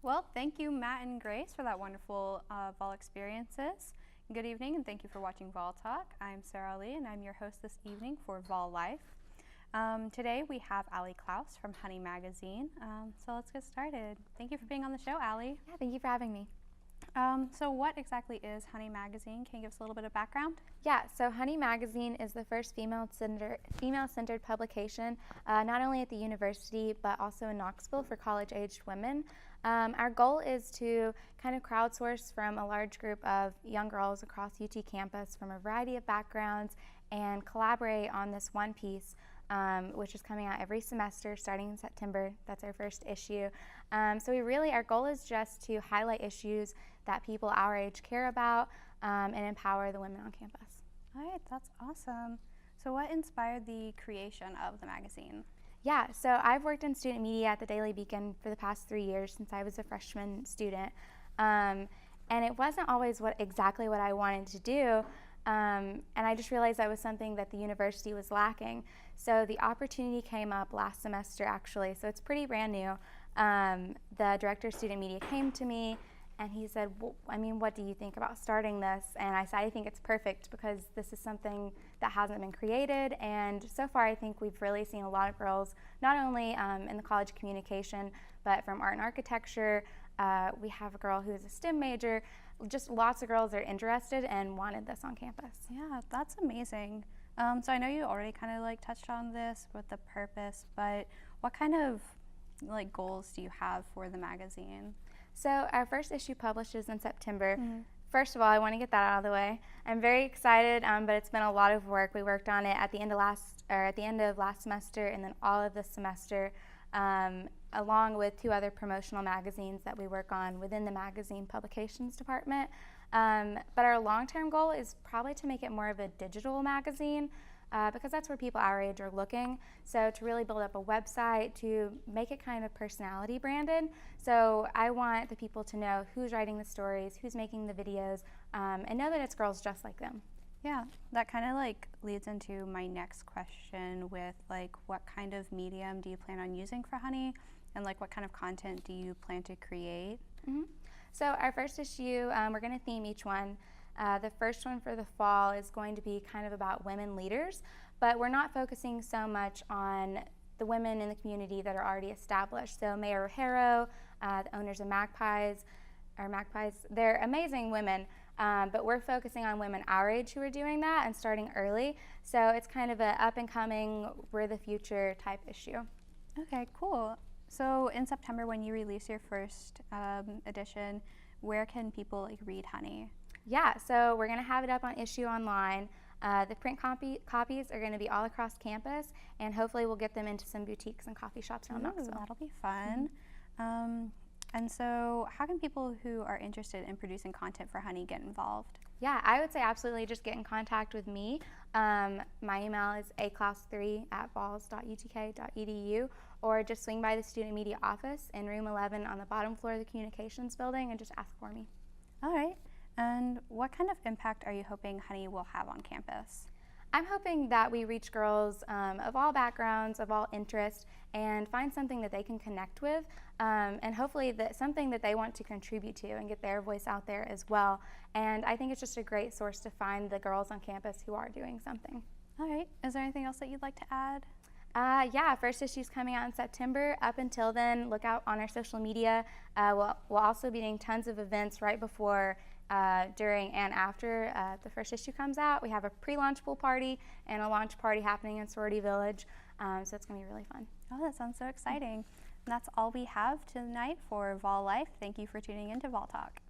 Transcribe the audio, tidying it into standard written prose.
Well, thank you, Matt and Grace, for that wonderful Vol experiences. Good evening, and thank you for watching VolTalk. I'm Sarah Lee, and I'm your host this evening for VolLife. Today we have Allie Clouse from Honey Magazine. So let's get started. Thank you for being on the show, Allie. Yeah, thank you for having me. So what exactly is Honey Magazine? Can you give us a little bit of background? Yeah, so Honey Magazine is the first female-centered publication, not only at the university, but also in Knoxville for college-aged women. Our goal is to kind of crowdsource from a large group of young girls across UT campus from a variety of backgrounds and collaborate on this one piece, which is coming out every semester starting in September. That's our first issue. So our goal is just to highlight issues that people our age care about and empower the women on campus. All right, that's awesome. So what inspired the creation of the magazine? Yeah, so I've worked in student media at the Daily Beacon for the past 3 years since I was a freshman student. And it wasn't always exactly what I wanted to do. And I just realized that was something that the university was lacking. So the opportunity came up last semester, actually, so it's pretty brand new. The director of student media came to me and he said, well, what do you think about starting this? And I said, I think it's perfect because this is something that hasn't been created. And so far, I think we've really seen a lot of girls, not only in the college of communication, but from art and architecture. We have a girl who is a STEM major. Just lots of girls are interested and wanted this on campus. Yeah, that's amazing. So I know you already kind of touched on this with the purpose, but what kind of goals do you have for the magazine? So our first issue publishes in September. First of all, I want to get that out of the way. I'm very excited, but it's been a lot of work. We worked on it at the end of last semester and then all of this semester, along with 2 other promotional magazines that we work on within the magazine publications department. But our long-term goal is probably to make it more of a digital magazine, because that's where people our age are looking. So to really build up a website, to make it kind of personality branded. So I want the people to know who's writing the stories, who's making the videos, and know that it's girls just like them. Yeah, that kind of leads into my next question with what kind of medium do you plan on using for Honey, and what kind of content do you plan to create? So our first issue, we're going to theme each one. The first one for the fall is going to be kind of about women leaders, but we're not focusing so much on the women in the community that are already established. So Mayor O'Hara, the owners of Magpies, they're amazing women, but we're focusing on women our age who are doing that and starting early. So it's kind of an up-and-coming, we're the future type issue. Okay, cool. So in September, when you release your first edition, where can people read Honey? Yeah, so we're going to have it up on Issue Online. The print copies are going to be all across campus, and hopefully we'll get them into some boutiques and coffee shops around Knoxville. That'll be fun. And so how can people who are interested in producing content for Honey get involved? Yeah, I would say absolutely just get in contact with me. My email is aclouse3@vols.utk.edu, or just swing by the student media office in room 11 on the bottom floor of the communications building and just ask for me. All right. And what kind of impact are you hoping Honey will have on campus? I'm hoping that we reach girls of all backgrounds, of all interests, and find something that they can connect with, and hopefully something that they want to contribute to and get their voice out there as well. And I think it's just a great source to find the girls on campus who are doing something. All right. Is there anything else that you'd like to add? Yeah, first issue's coming out in September. Up until then, look out on our social media. We'll also be doing tons of events right before, during, and after the first issue comes out. We have a pre-launch pool party and a launch party happening in Sorority Village, so it's going to be really fun. Oh, that sounds so exciting. And that's all we have tonight for VolLife. Thank you for tuning in to VolTalk.